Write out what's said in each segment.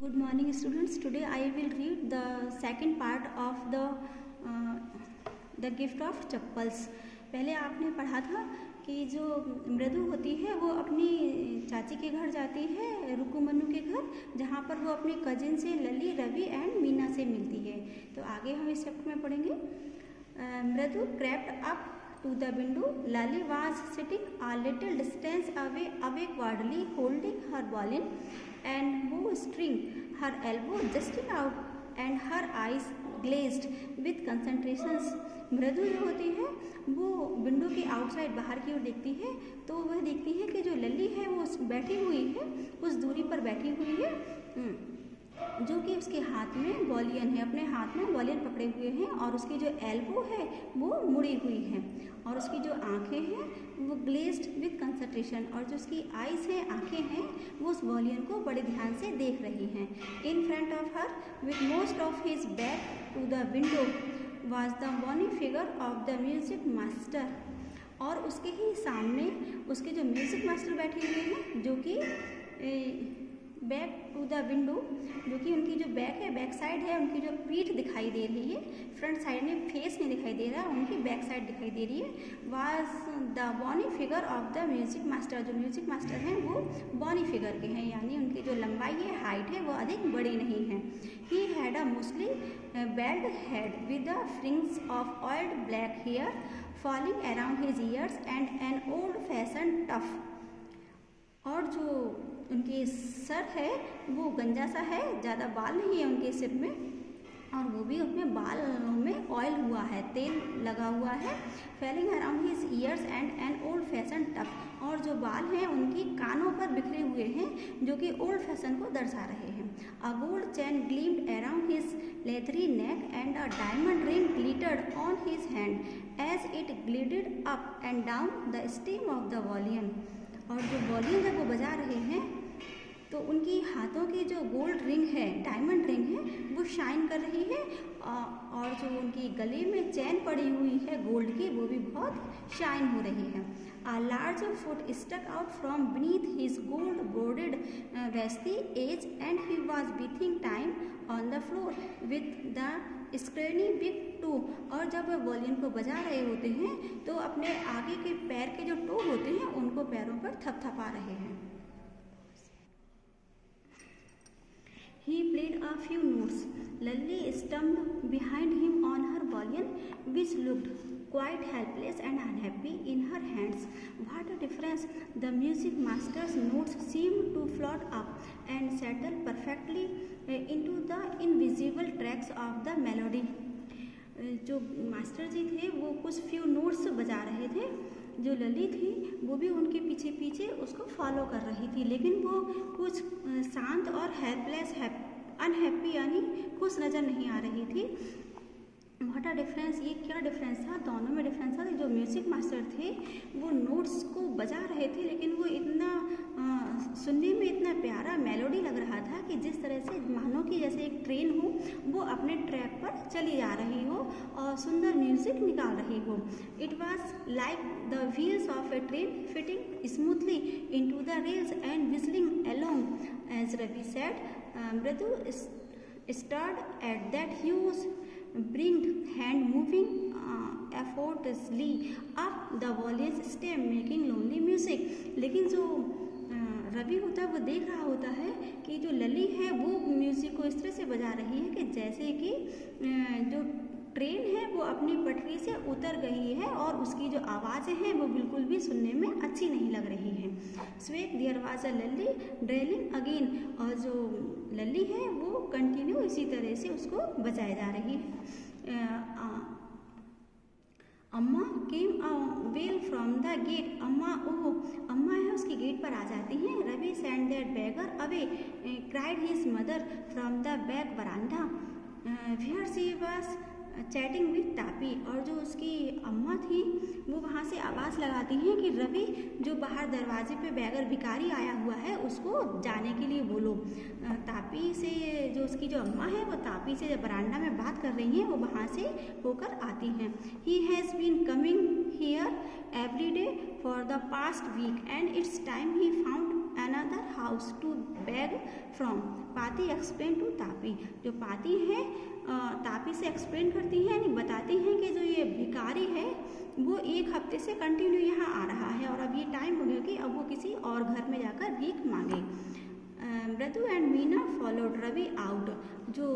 Good morning students. Today I will read the second part of the gift of chappals. पहले आपने पढ़ा था कि जो मृदु होती है वो अपनी चाची के घर जाती है, रुकुमनु के घर, जहाँ पर वो अपने कजिन से लली, रवि एंड मीना से मिलती है। तो आगे हम इस चैप्टर में पढ़ेंगे। मृदु crept up to the window. Lali was sitting a little distance away, awkwardly holding her violin and bowstring, her elbow jutting out and her eyes glazed with concentration. मृदु जो होती है वो विंडो की आउटसाइड बाहर की ओर देखती है, तो वह देखती है कि जो लली है वो बैठी हुई है, उस दूरी पर बैठी हुई है, जो कि उसके हाथ में वॉलियन है, अपने हाथ में वॉलियन पकड़े हुए हैं, और उसकी जो एल्बो है वो मुड़ी हुई है, और उसकी जो आंखें हैं वो ग्लेज्ड विथ कंसंट्रेशन, और जो उसकी आईज हैं, आंखें हैं, वो उस वॉलियन को बड़े ध्यान से देख रही हैं। In front of her with most of his back to the window was the bony figure of the music master, और उसके ही सामने उसके जो म्यूजिक मास्टर बैठे हुए हैं, जो कि बैक टू द विंडो, जो कि उनकी जो बैक है, बैक साइड है, उनकी जो पीठ दिखाई दे रही है, फ्रंट साइड में फेस नहीं दिखाई दे रहा, उनकी बैक साइड दिखाई दे रही है। Was the bony figure of the music master, जो म्यूजिक मास्टर हैं वो बॉनी फिगर के हैं, यानी उनकी जो लंबाई है, हाइट है, वो अधिक बड़ी नहीं है। He had a mostly bald head with the fringes of oiled black hair falling around his ears and an old fashion tuft, और जो उनके सर है वो गंजा सा है, ज़्यादा बाल नहीं है उनके सिर में, और वो भी अपने बालों में ऑयल हुआ है, तेल लगा हुआ है। Falling around his ears and an old fashion tuft, और जो बाल हैं उनकी कानों पर बिखरे हुए हैं, जो कि ओल्ड फैशन को दर्शा रहे हैं। A gold chain gleamed around his leathery neck and a diamond ring glittered on his hand as it glided up and down the stem of the violin, और जो वॉलियन जब वो बजा रहे हैं तो उनकी हाथों की जो गोल्ड रिंग है, डायमंड रिंग है, वो शाइन कर रही है, और जो उनकी गले में चैन पड़ी हुई है गोल्ड की, वो भी बहुत शाइन हो रही है। A large foot stuck out from beneath his gold bordered vesty edge and he was beating time on the floor with the scrawny big toe, और जब वह वॉलियन को बजा रहे होते हैं तो अपने आगे के पैर के जो टो होते हैं उनको पैरों पर थपथपा रहे हैं। He played a few notes. Lally stumped behind him on her violin, which looked quite helpless and unhappy in her hands. What a difference! The music master's notes seemed to float up and settle perfectly into the invisible tracks of the melody. जो master जी थे वो कुछ few notes बजा रहे थे, जो लली थी वो भी उनके पीछे पीछे उसको फॉलो कर रही थी, लेकिन वो कुछ शांत और हेल्पलेस, अनहैप्पी यानी खुश नज़र नहीं आ रही थी। व्हाट अ डिफरेंस, ये क्या डिफरेंस था, दोनों में डिफरेंस था। जो म्यूजिक मास्टर थे वो नोट्स को बजा रहे थे, लेकिन वो इतना सुनने में इतना प्यारा मेलोडी लग रहा था कि जिस तरह से मानो कि जैसे एक ट्रेन हो वो अपने ट्रैक पर चली जा रही हो और सुंदर म्यूजिक निकाल रही हो। It was like the wheels of a train fitting smoothly into the rails and whistling along as Ravi said. Mridu stared at that huge bringed hand moving effortlessly up the violin's stem making lonely music। लेकिन जो रवि होता है वो देख रहा होता है कि जो लली है वो म्यूजिक को इस तरह से बजा रही है कि जैसे कि जो ट्रेन है वो अपनी पटरी से उतर गई है और उसकी जो आवाज़ें हैं वो बिल्कुल भी सुनने में अच्छी नहीं लग रही हैं। स्वेक there was a Lali ड्रेलिंग again, और जो लली है वो कंटिन्यू इसी तरह से उसको बजाई जा रही है। Amma came a wail from the gate, अम्मा अम्मा है उसकी गेट पर आ जाती हैं। Ravi send that beggar away cried his mother from the back veranda where she was chatting with Tapi, और जो उसकी अम्मा थी वो वहाँ से आवाज़ लगाती हैं कि रवि जो बाहर दरवाजे पे बैगर भिखारी आया हुआ है उसको जाने के लिए बोलो। तापी से जो उसकी जो अम्मा है वो तापी से जब बरांडा में बात कर रही हैं वो वहाँ से होकर आती हैं। He has been coming here every day for the past week and it's time he found another house to beg from. Pati explain to Tapi, जो पाती है तापी से एक्सप्लेन करती हैं, यानी बताती हैं कि जो ये भिखारी है वो 1 हफ्ते से कंटिन्यू यहाँ आ रहा है और अब ये टाइम हो गया कि अब वो किसी और घर में जाकर भीख मांगे। Mridu and Meena followed Ravi out, जो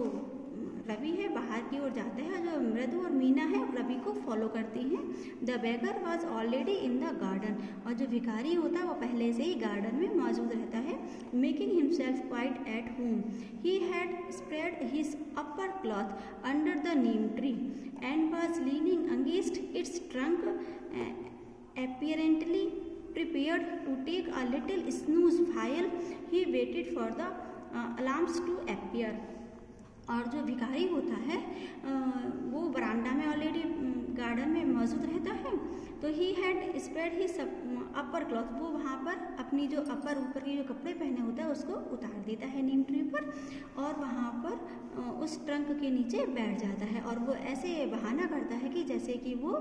रवि है बाहर की ओर जाता है, जो मृदु और मीना है रवि को फॉलो करती हैं। The beggar was already in the garden, और जो भिखारी होता है वो पहले से ही गार्डन में मौजूद रहता है। Making himself quite at home, he had spread his upper cloth under the neem tree and was leaning against it's trunk apparently prepared to take a little snooze while he waited for the alarms to appear. और जो भिखारी होता है वो बरामदा में already garden में मौजूद रहता है, तो he had spread he upper cloth, वो वहाँ पर अपनी जो ऊपर के जो कपड़े पहने होता है उसको उतार देता है नीम ट्री पर और वहाँ पर उस ट्रंक के नीचे बैठ जाता है और वो ऐसे बहाना करता है कि जैसे कि वो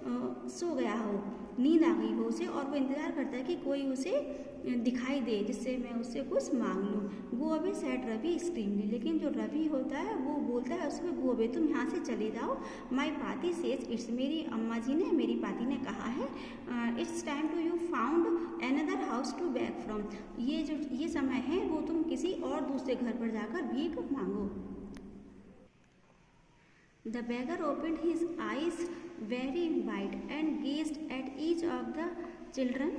सो गया हो, नींद आ गई हो उसे, और वो इंतज़ार करता है कि कोई उसे दिखाई दे जिससे मैं उससे कुछ मांग लूँ। गो अवे सेड रवि स्क्रीमली, लेकिन जो रवि होता है वो बोलता है उसको, गो अवे, तुम यहाँ से चले जाओ। माई पाती सेज इट्स, मेरी अम्मा जी ने, मेरी पाती ने कहा है, it's time to you found another house to back from, ये समय है वो तुम किसी और दूसरे घर पर जाकर भीख मांगो। The beggar opened his eyes very wide and gazed at each of the children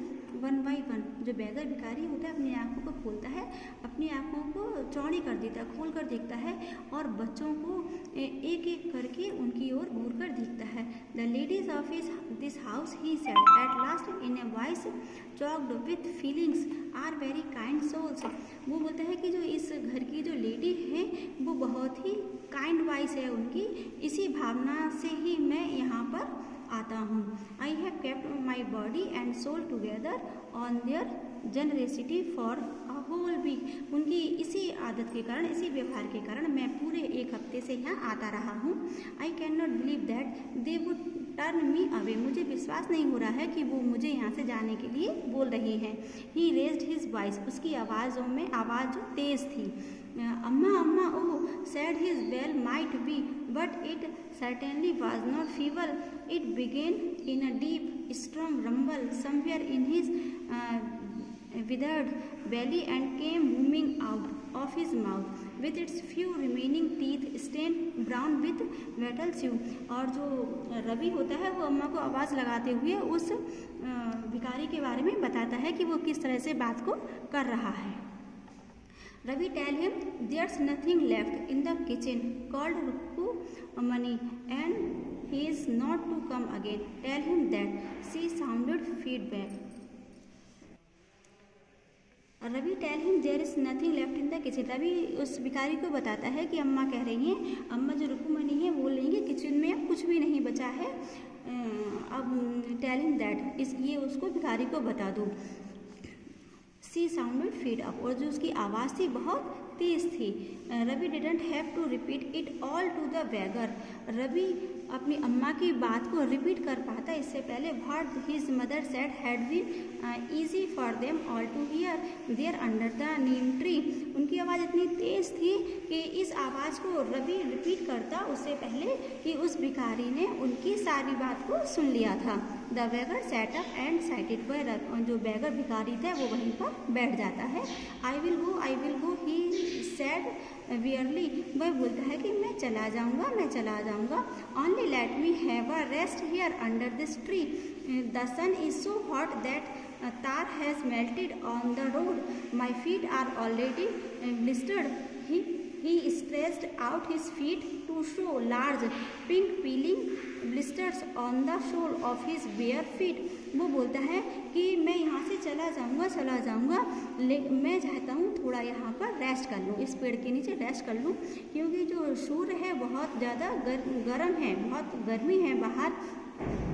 one by one. जो बैगर भिखारी होता है अपनी आँखों को खोलता है, अपनी आँखों को चौड़ी कर देता है, खोल कर देखता है और बच्चों को एक एक करके उनकी ओर घूर कर देखता है। The ladies of this house, he said at last in a voice choked with feelings, are very kind souls. वो बोलता है कि जो इस घर की जो लेडी है वो बहुत ही काइंड वाइस है, उनकी इसी भावना से ही मैं यहाँ पर आता हूँ। I have kept my body and soul together on their generosity for a whole week, उनकी इसी आदत के कारण, इसी व्यवहार के कारण मैं पूरे 1 हफ्ते से यहाँ आता रहा हूँ। I can not believe that they would turn me away, मुझे विश्वास नहीं हो रहा है कि वो मुझे यहाँ से जाने के लिए बोल रही हैं। ही रेज्ड हिज वॉइस, उसकी आवाज़ों में आवाज़ जो तेज़ थी। अम्मा अम्मा ओह, said his bell might be, but it certainly was not feeble. It began in a deep, strong rumble somewhere in his withered belly and came booming out of his mouth with its few remaining teeth stained brown with metal chew. और जो रवि होता है वो अम्मा को आवाज़ लगाते हुए उस भिखारी के बारे में बताता है कि वो किस तरह से बात को कर रहा है। Ravi tell him there's nothing left in the kitchen, called Rukumani, and he is not to come again. Tell him that. She sounded feedback. Ravi tell him there is nothing left in the kitchen, Ravi उस भिखारी को बताता है कि अम्मा कह रही हैं, अम्मा जो रुकुमनी है बोल रही है किचन में अब कुछ भी नहीं बचा है। अब टेल हिम दैट, ये उसको भिखारी को बता दो। सी साउंडेड फीड अप, और जो उसकी आवाज़ थी बहुत तेज़ थी। Ravi didn't have to repeat it all to the beggar, Ravi अपनी अम्मा की बात को रिपीट कर पाता इससे पहले। What his mother said had been easy for them all to hear there under the neem tree, उनकी आवाज़ इतनी तेज़ थी कि इस आवाज़ को रवि रिपीट करता उससे पहले कि उस भिखारी ने उनकी सारी बात को सुन लिया था। The beggar set up and sighted, वह जो बेगर भिखारी था वो वहीं पर बैठ जाता है। I will go he said wearily, वह बोलता है कि मैं चला जाऊंगा। Only let me have a rest here under this tree, the sun is so hot that tar has melted on the road, my feet are already blistered. He stretched out his feet to show large pink peeling blisters on the sole of his bare feet. वो बोलता है कि मैं यहाँ से चला जाऊँगा, लेकिन मैं चाहता हूँ थोड़ा यहाँ पर रेस्ट कर लूँ, इस पेड़ के नीचे रेस्ट कर लूँ, क्योंकि जो सूर्य है बहुत ज़्यादा गर्म है, बहुत गर्मी है बाहर,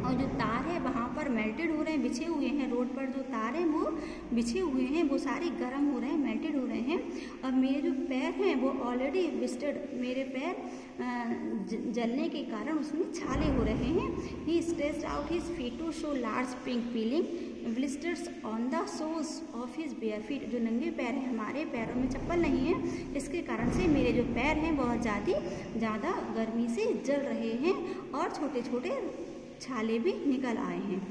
और जो तार है वहाँ पर मेल्टेड हो रहे हैं, बिछे हुए हैं, रोड पर जो तार हैं वो बिछे हुए हैं, वो सारे गर्म हो रहे हैं, मेल्टेड हो रहे हैं, और मेरे जो पैर हैं वो ऑलरेडी विस्टेड, मेरे पैर जलने के कारण उसमें छाले हो रहे हैं। He stretched out his feet to show large pink peeling blisters on the soles of his bare feet, जो नंगे पैर हैं, हमारे पैरों में चप्पल नहीं है, इसके कारण से मेरे जो पैर हैं बहुत ज़्यादा गर्मी से जल रहे हैं और छोटे छोटे छाले भी निकल आए हैं।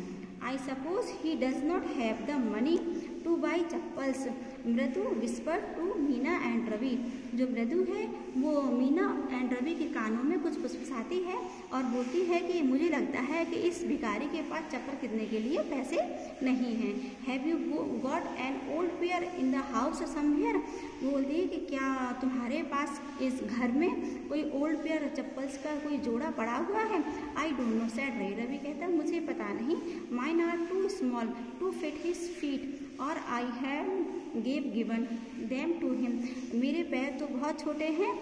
I suppose he does not have the money to buy chappals, Mridu whisper to Meena and Ravi. जो मृदु है वो मीना एंड रवि के कानों में कुछ फुसफुसाती है और बोलती है कि मुझे लगता है कि इस भिखारी के पास चप्पल खरीदने के लिए पैसे नहीं हैं। Have you got an old pair in the house somewhere, वो बोलती है कि क्या तुम्हारे पास इस घर में कोई ओल्ड पेयर चप्पल्स का कोई जोड़ा पड़ा हुआ है। I don't know said Ravi, Ravi कहता है मुझे पता नहीं। Mine are too small to fit his feet और I have given them to him, मेरे पैर तो बहुत छोटे हैं,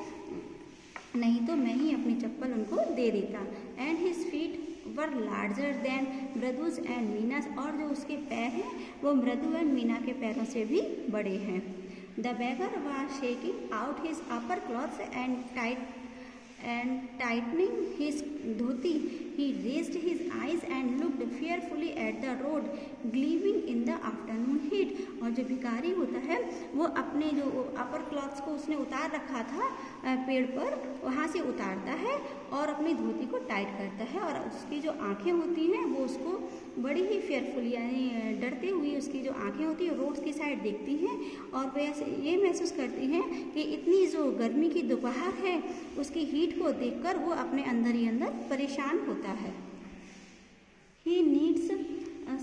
नहीं तो मैं ही अपनी चप्पल उनको दे देता। And his feet were larger than Mridu's and Meena's, और जो उसके पैर हैं वो मृदु एंड मीना के पैरों से भी बड़े हैं। The beggar was shaking out his upper clothes and tightening his dhoti, he raised his eyes and looked fearfully at the road gleaming in the afternoon heat। और जो भिखारी होता है वो अपने जो अपर क्लॉथ्स को उसने उतार रखा था पेड़ पर, वहाँ से उतारता है और अपनी धोती को टाइट करता है, और उसकी जो आँखें होती हैं वो उसको बड़ी ही फेयरफुली यानी डरते हुए उसकी जो आँखें होती हैं रोड की साइड देखती हैं और वह ये महसूस करती हैं कि इतनी जो गर्मी की दोपहर है उसकी हीट को देखकर वो अपने अंदर ही अंदर परेशान होता है। He needs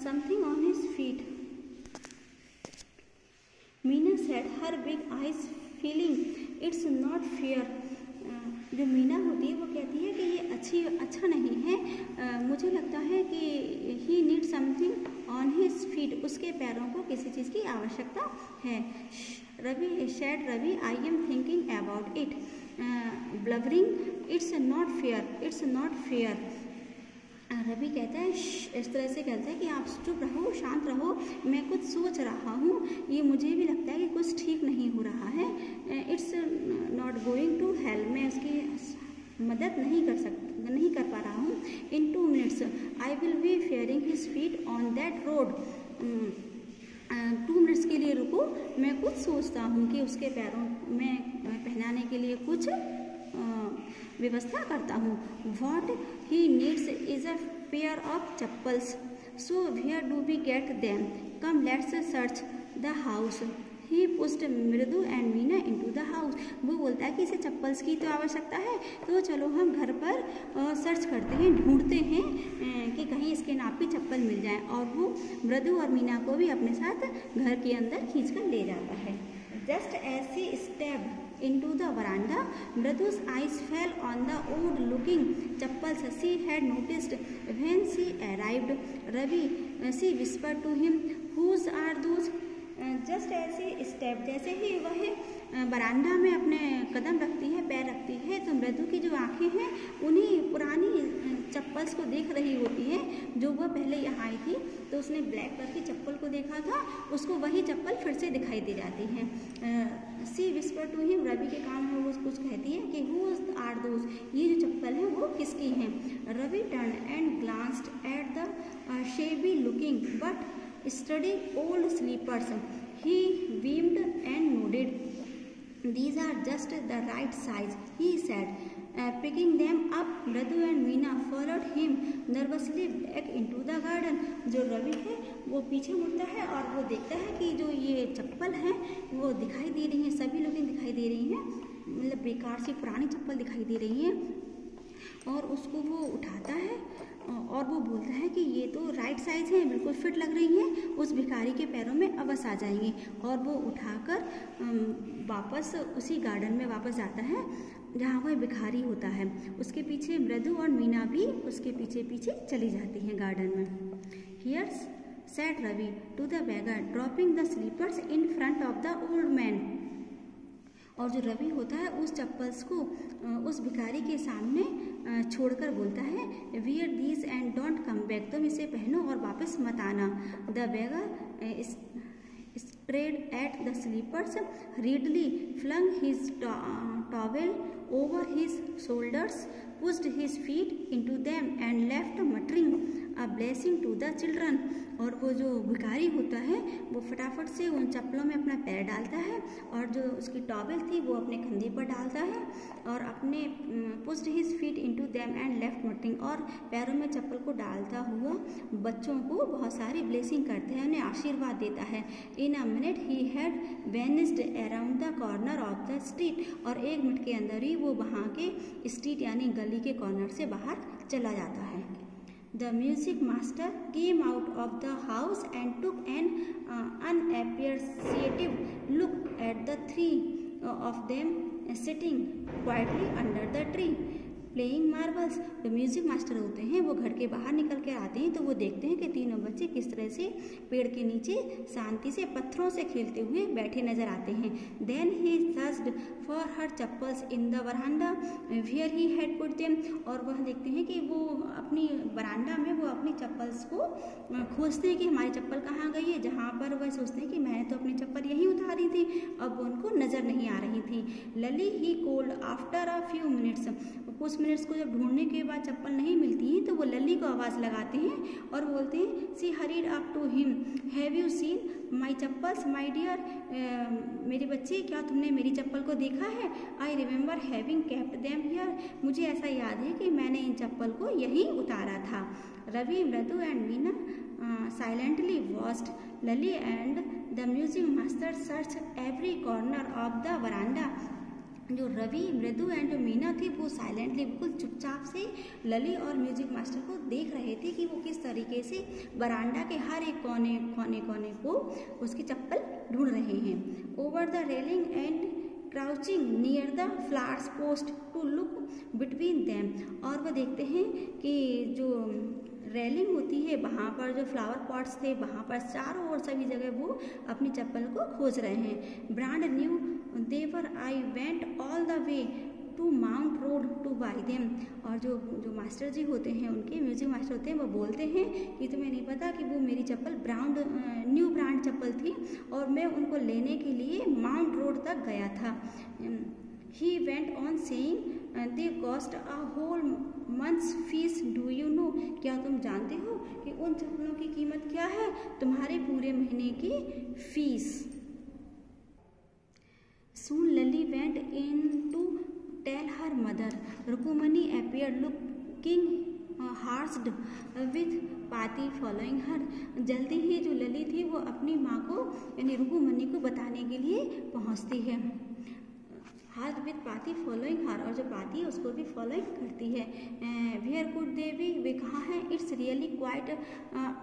something on his feet, Meena said, her big eyes feeling it's not fair। जो मीना होती है वो कहती है कि ये अच्छा नहीं है, मुझे लगता है कि he need something on his feet, उसके पैरों को किसी चीज़ की आवश्यकता है। Ravi I am thinking about it blubbering it's not fair. Ravi कहता है इस तरह से कहता है कि आप चुप रहो, शांत रहो, मैं कुछ सोच रहा हूँ, ये मुझे भी लगता है कि कुछ ठीक नहीं हो रहा है। It's not going to help, मैं उसकी मदद नहीं कर पा रहा हूँ। In 2 minutes I will be fairing his feet on that road. 2 minutes के लिए रुको, मैं कुछ सोचता हूँ कि उसके पैरों में पहनाने के लिए कुछ व्यवस्था करता हूँ। What he needs is a pair of chappals, so where do we get them, come let's search the house. He pushed Mridu and Meena into the house, वो बोलता है कि इसे चप्पल्स की तो आवश्यकता है, तो चलो हम घर पर सर्च करते हैं, ढूंढते हैं कि कहीं इसके नाप की चप्पल मिल जाए, और वो मृदु और मीना को भी अपने साथ घर के अंदर खींच कर ले जाता है। Just as she stepped into the veranda, Mridu's eyes fell on the odd-looking chappals she had noticed when she arrived. Ravi, she whispered to him, "Whose are those?" Just as she stepped, जैसे ही वह बरामदा में अपने कदम रखती है, पैर रखती है, तो मृदु की जो आंखें हैं उन्हीं पुरानी चप्पल्स को देख रही होती हैं जो वह पहले यहाँ आई थी, तो उसने ब्लैक कलर की चप्पल को देखा था, उसको वही चप्पल फिर से दिखाई दे जाती हैं। सी विस्पर टू हिम, रवि के कान में वो कुछ कहती है कि हु आर दोज, ये जो चप्पल है वो किसकी हैं। Ravi turn and glanced at the shabby looking but sturdy old slippers, he beamed and nodded. These are just the right size, he said. Picking them up, Mridu and Meena followed him nervously back into the garden. जो रवि है वो पीछे मुड़ता है और वो देखता है कि जो ये चप्पल है वो दिखाई दे रही हैं, सभी लोग दिखाई दे रही हैं, मतलब बेकार सी पुरानी चप्पल दिखाई दे रही है, और उसको वो उठाता है और वो बोलता है कि ये तो राइट साइज है, बिल्कुल फिट लग रही है, उस भिखारी के पैरों में अवश्य आ जाएंगे, और वो उठाकर वापस उसी गार्डन में वापस जाता है जहाँ वह भिखारी होता है। उसके पीछे मृदु और मीना भी उसके पीछे पीछे चली जाती हैं गार्डन में। Here's said Ravi to the beggar dropping the slippers in front of the old man. और जो रवि होता है उस चप्पल्स को उस भिखारी के सामने छोड़कर बोलता है, wear these and don't come back, तुम इसे पहनो और वापस मत आना। The beggar spread at the slippers readily flung his towel over his shoulders, pushed his feet into them and left muttering a blessing to the children. और वो जो भिखारी होता है वो फटाफट से उन चप्पलों में अपना पैर डालता है और जो उसकी टॉवेल थी वो अपने कंधे पर डालता है और अपने pushed his feet into them and left muttering, और पैरों में चप्पल को डालता हुआ बच्चों को बहुत सारी ब्लेसिंग करते हैं, उन्हें आशीर्वाद देता है। In a minute he had vanished around the corner of the street, और 1 मिनट के अंदर ही वो वहाँ के स्ट्रीट यानी गली के कॉर्नर से बाहर चला जाता है। The music master came out of the house and took an unappreciative look at the 3 of them sitting quietly under the tree playing marbles. जो म्यूजिक मास्टर होते हैं वो घर के बाहर निकल कर आते हैं तो वो देखते हैं कि तीनों बच्चे किस तरह से पेड़ के नीचे शांति से पत्थरों से खेलते हुए बैठे नजर आते हैं। Then he searched for her chappals in the veranda where he had put them, और वह देखते हैं कि वो अपनी वरांडा में वो अपनी चप्पल्स को खोजते हैं कि हमारी चप्पल कहाँ गई है, जहाँ पर वह सोचते हैं कि मैंने तो अपनी चप्पल यहीं उतारी थी, अब उनको नज़र नहीं आ रही थी। Lalli he called after a few minutes, कुछ मिनट्स को जब ढूंढने के बाद चप्पल नहीं मिलती है तो वो लली को आवाज़ लगाते हैं और बोलते हैं she hurried up to him, have you seen my chappals my dear, मेरे बच्चे क्या तुमने मेरी चप्पल को देखा है? I remember having kept them here, मुझे ऐसा याद है कि मैंने इन चप्पल को यहीं उतारा था। Ravi, Mridu and Meena silently watched Lalli and the music master search every corner of the veranda. जो रवि, मृदु एंड जो मीना थी वो साइलेंटली बिल्कुल चुपचाप से लली और म्यूजिक मास्टर को देख रहे थे कि वो किस तरीके से बरांडा के हर एक कोने को उसकी चप्पल ढूंढ रहे हैं। Over the railing and crouching near the flowers post to look between them, और वह देखते हैं कि जो रेलिंग होती है वहाँ पर जो फ्लावर पॉट्स थे वहाँ पर चारों ओर सभी जगह वो अपनी चप्पल को खोज रहे हैं। Brand new they were I went all the way to Mount Road to buy them, और जो मास्टर जी होते हैं उनके म्यूजिक मास्टर होते हैं वो बोलते हैं कि तुम्हें नहीं पता कि वो मेरी चप्पल न्यू ब्रांड चप्पल थी और मैं उनको लेने के लिए माउंट रोड तक गया था। He went on saying they cost a whole months fees, do you know, क्या तुम जानते हो कि उन चप्पलों की कीमत क्या है? तुम्हारे पूरे महीने की fees. Soon Lily went in to tell her mother. Rukumani appeared looking harassed with Pati following her. जल्दी ही जो लली थी वो अपनी माँ को यानी रुकुमनी को बताने के लिए पहुँचती है। हाथ विद पाती फॉलोइंग हर, और जो पाती है उसको भी फॉलोइंग करती है। वेयर कुड दे बी, वे कहाँ हैं? It's really quite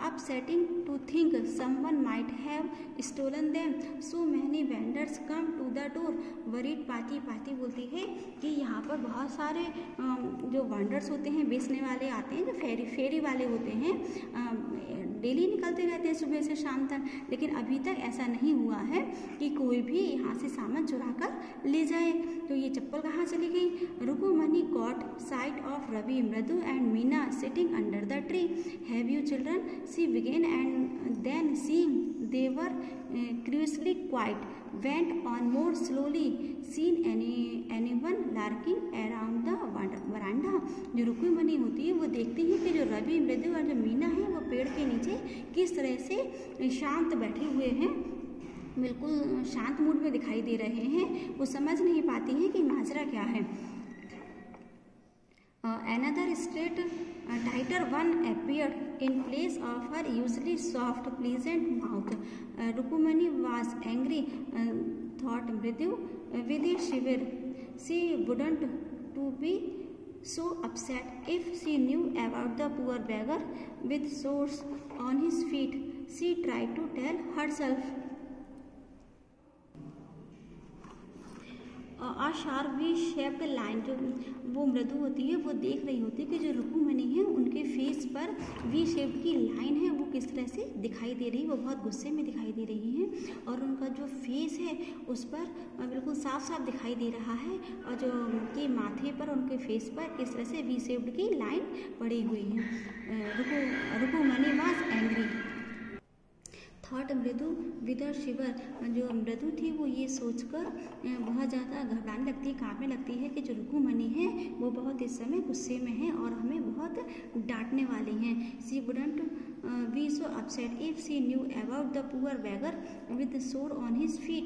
upsetting to think someone might have stolen them, so many vendors come to the door worried Pati. Pati बोलती है कि यहाँ पर बहुत सारे जो वेंडर्स होते हैं, बेचने वाले आते हैं, जो फेरी वाले होते हैं, डेली निकलते रहते हैं सुबह से शाम तक, लेकिन अभी तक ऐसा नहीं हुआ है कि कोई भी यहाँ से सामान चुरा कर ले जाए। तो ये चप्पल कहाँ चली गई? Rukmini caught sight of Ravi, Mridu and Meena sitting under the tree. Have you children, she began, and then seeing they were curiously quiet went on more slowly, seen anyone lurking around the veranda। जो रुकुमनी होती है वो देखती है कि जो रवि, मृदु और जो मीना है वो पेड़ के नीचे किस तरह से शांत बैठे हुए हैं, बिल्कुल शांत मूड में दिखाई दे रहे हैं। वो समझ नहीं पाती हैं कि माजरा क्या है। Another straight tighter one appeared in place of her usually soft, pleasant mouth. Rukumani was angry, thought Mridu with a shiver. She wouldn't to be so upset if she knew about the poor beggar with sores on his feet. She tried to tell herself. A sharp V shaped line, जो वो मृदु होती है वो देख रही होती है कि जो रुकुमनी है उनके फेस पर वी शेप की लाइन है वो किस तरह से दिखाई दे रही है। वो बहुत गुस्से में दिखाई दे रही हैं और उनका जो फेस है उस पर बिल्कुल साफ साफ दिखाई दे रहा है, और जो उनके माथे पर उनके फेस पर किस तरह से वी शेप्ड की लाइन पड़ी हुई है। रुकुमनी वाज एंग्री, थॉट मृदु विद अ शिवर, जो मृदु थी वो ये सोचकर बहुत ज़्यादा घबराने लगती है, काँपने लगती है कि जो रुक्मिणी है वो बहुत इस समय गुस्से में है और हमें बहुत डांटने वाली हैं। She wouldn't be so upset if she knew about the poor beggar with sore on his feet.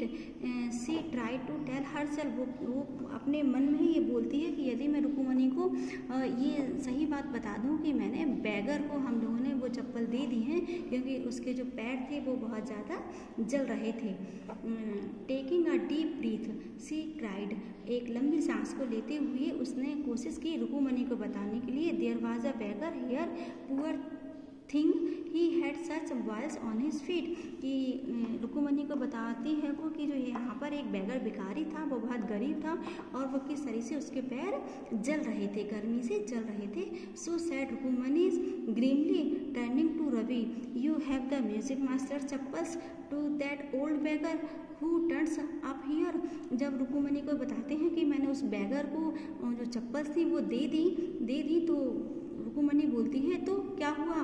She try to tell herself, वो अपने मन में ही ये बोलती है कि यदि मैं रुक्मिणी को ये सही बात बता दूं कि मैंने बैगर को, हम लोगों ने वो चप्पल दे दी हैं क्योंकि उसके जो पैर थे वो बहुत ज़्यादा जल रहे थे। Taking a deep breath she cried, एक लंबी सांस को लेते हुए उसने कोशिश की रुक्मिणी को बताने के लिए, there was a beggar here poor thing he had such boils on his feet, कि रुक्मिणी को बताती है वो कि जो यहाँ पर एक बैगर भिखारी था, वो बहुत गरीब था और वो किस तरह से उसके पैर जल रहे थे, गर्मी से जल रहे थे। So said Rukmini grimly turning to Ravi, you have the music master chappals to that old beggar who turns up here. जब रुक्मिणी को बताते हैं कि मैंने उस बैगर को जो चप्पल्स थी वो दे दी तो रुक्मिणी बोलती है तो क्या हुआ,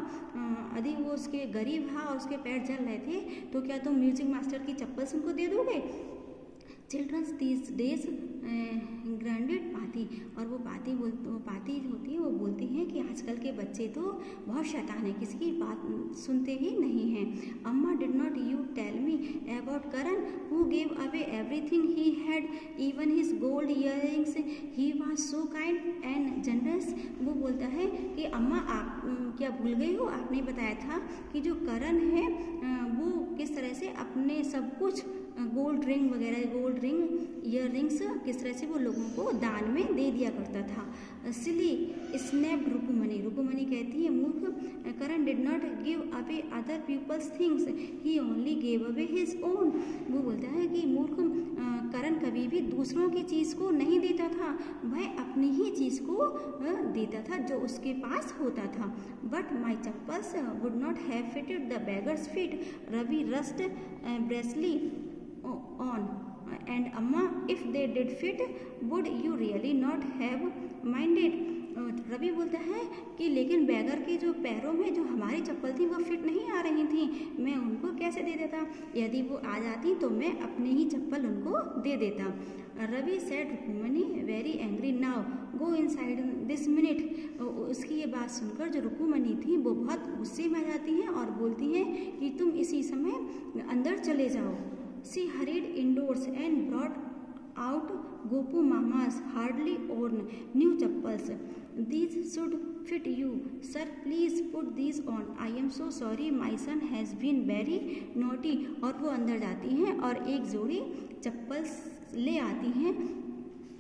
यदि वो उसके गरीब था और उसके पैर जल रहे थे तो क्या तुम म्यूजिक मास्टर की चप्पल्स उनको दे दोगे। चिल्ड्रंस दीज डेज ग्रांडेड पाती, और वो पाती होती है वो बोलती हैं कि आजकल के बच्चे तो बहुत शैतान है, किसी की बात सुनते ही नहीं हैं। Amma did not you tell me about Karan who gave away everything he had even his gold earrings, he was so kind and generous. वो बोलता है कि अम्मा आप क्या भूल गई हो, आपने बताया था कि जो करण है वो किस तरह से अपने सब कुछ गोल्ड रिंग वगैरह, गोल्ड रिंग ईयर रिंग्स किस तरह से वो लोगों को दान में दे दिया करता था। सिली स्नैप रुक्मिणी कहती है मूर्ख, Karna did not give away other people's things he only gave away his own. वो बोलता है कि मूर्ख, करण कभी भी दूसरों की चीज़ को नहीं देता था, वह अपनी ही चीज़ को देता था जो उसके पास होता था। But my chappals would not have fitted the beggar's feet, Ravi rushed bravely on and amma if they did fit would you really not have minded। Ravi बोलता है कि लेकिन बैगर के जो पैरों में जो हमारी चप्पल थी वो फिट नहीं आ रही थी, मैं उनको कैसे दे देता, यदि वो आ जाती तो मैं अपनी ही चप्पल उनको दे देता। Ravi said Rukmini very angry, now go inside this minute. उसकी ये बात सुनकर जो रुक्मिणी थी वो बहुत गुस्से में आ जाती हैं और बोलती हैं कि तुम इसी समय अंदर चले जाओ। She hurried indoors and brought out Gopu Mama's hardly worn new chappals. These should fit you, sir. Please put these on. I am so sorry. My son has been very naughty. और वो अंदर जाती हैं और एक जोड़ी चप्पल्स ले आती हैं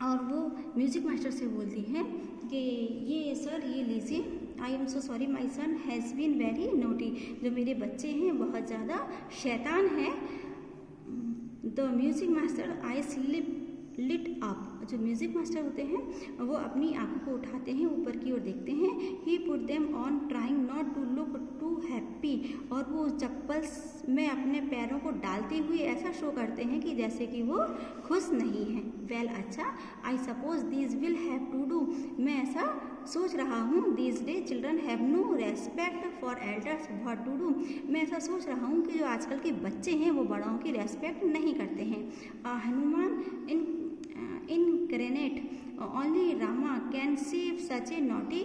और वो म्यूजिक मास्टर से बोलती हैं कि ये सर ये लीजिए। I am so sorry my son has been very naughty, जो मेरे बच्चे हैं बहुत ज़्यादा शैतान हैं। The music master eyes lit up, जो म्यूजिक मास्टर होते हैं वो अपनी आंखों को उठाते हैं, ऊपर की ओर देखते हैं। He put them on trying not to look too happy, और वो चप्पल्स में अपने पैरों को डालते हुए ऐसा शो करते हैं कि जैसे कि वो खुश नहीं हैं। वेल अच्छा, I suppose these will have to do, मैं ऐसा सोच रहा हूँ। These day children have no respect for elders, what to do, मैं ऐसा सोच रहा हूँ कि जो आजकल के बच्चे हैं वो बड़ों की रेस्पेक्ट नहीं करते हैं। Hanuman incarnate only Rama can save such a naughty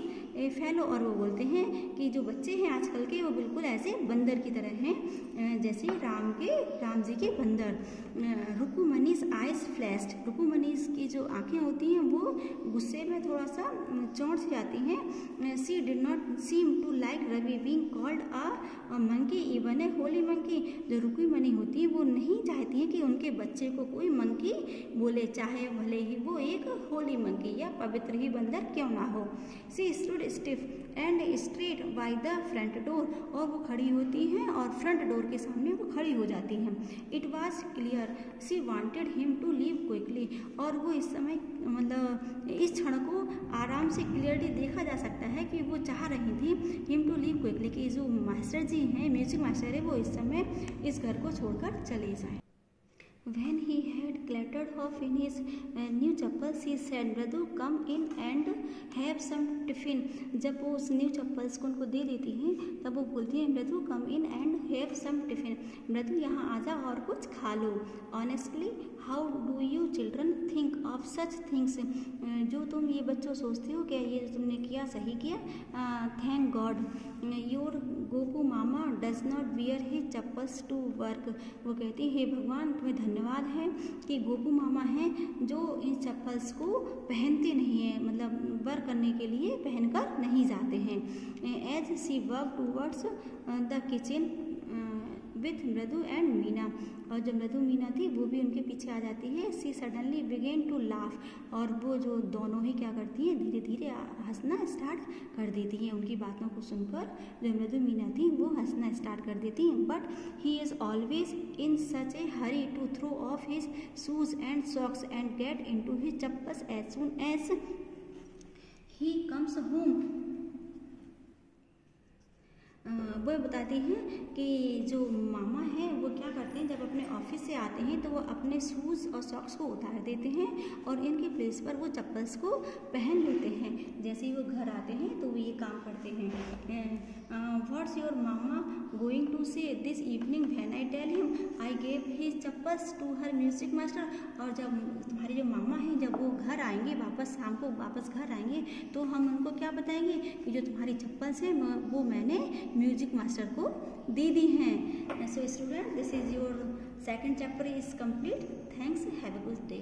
fellow, और वो बोलते हैं कि जो बच्चे हैं आजकल के वो बिल्कुल ऐसे बंदर की तरह हैं जैसे राम जी के बंदर। रुक्मिणीज़ आइज फ्लैश्ड, रुक्मिणीज़ की जो आंखें होती हैं वो गुस्से में थोड़ा सा चौंक सी जाती हैं। She did not seem to like Ravi being called a monkey even a holy monkey, जो रुक्मिणी होती है वो नहीं चाहती हैं कि उनके बच्चे को कोई मंकी बोले, चाहे भले ही वो एक होली मंकी या पवित्र ही बंदर क्यों ना हो। सी stood stiff and straight by the front door, और वो खड़ी होती हैं और फ्रंट डोर के सामने वो खड़ी हो जाती हैं। It was clear she wanted him to leave quickly, और वो इस समय मतलब इस क्षण को आराम से क्लियरली देखा जा सकता है कि वो चाह रही थी हिम टू लीव क्विकली, कि जो मास्टर जी हैं, म्यूजिक मास्टर है, वो इस समय इस घर को छोड़कर चले जाएं। When he had clattered off in his new chappals. He said, "Mradu, come in and have some tiffin." जब वो उस न्यू चप्पल्स को उनको दे देती हैं तब वो बोलती हैं, Mridu come in and have some tiffin, Mridu यहाँ आ जा और कुछ खा लो। Honestly how do you children think of such things, जो तुम ये बच्चों सोचते हो क्या ये तुमने किया सही किया। Thank god your Gopu mama does not wear his chappals to work, वो कहती है, हे भगवान तुम्हें धन्यवाद है कि गोपू मामा हैं जो इन चप्पल्स को पहनते नहीं हैं, मतलब वर्क करने के लिए पहनकर नहीं जाते हैं। As she work towards the kitchen with Mridu and Meena, और जो मृदु मीना थी वो भी उनके पीछे आ जाती है। See suddenly begin to laugh, और वो जो दोनों ही क्या करती हैं धीरे धीरे हंसना स्टार्ट कर देती हैं। उनकी बातों को सुनकर जो मृदु मीना थी वो हंसना स्टार्ट कर देती हैं। But he is always in such a hurry to throw off his shoes and socks and get in to his chappals as soon as he comes home. वो बताती हैं कि जो मामा हैं वो क्या करते हैं, जब अपने ऑफिस से आते हैं तो वो अपने शूज़ और सॉक्स को उतार देते हैं और इनके प्लेस पर वो चप्पल्स को पहन लेते हैं। जैसे ही वो घर आते हैं तो वो ये काम करते हैं। What's your mama going to say this evening when I tell him I gave his chappals to her music master, और जब तुम्हारे जो मामा हैं जब वो घर आएंगे वापस शाम को वापस घर आएंगे तो हम उनको क्या बताएंगे कि जो तुम्हारी चप्पल्स हैं वो मैंने म्यूजिक मास्टर को दे दी हैं। So student, this is your second chapter is complete. Thanks, have a good day.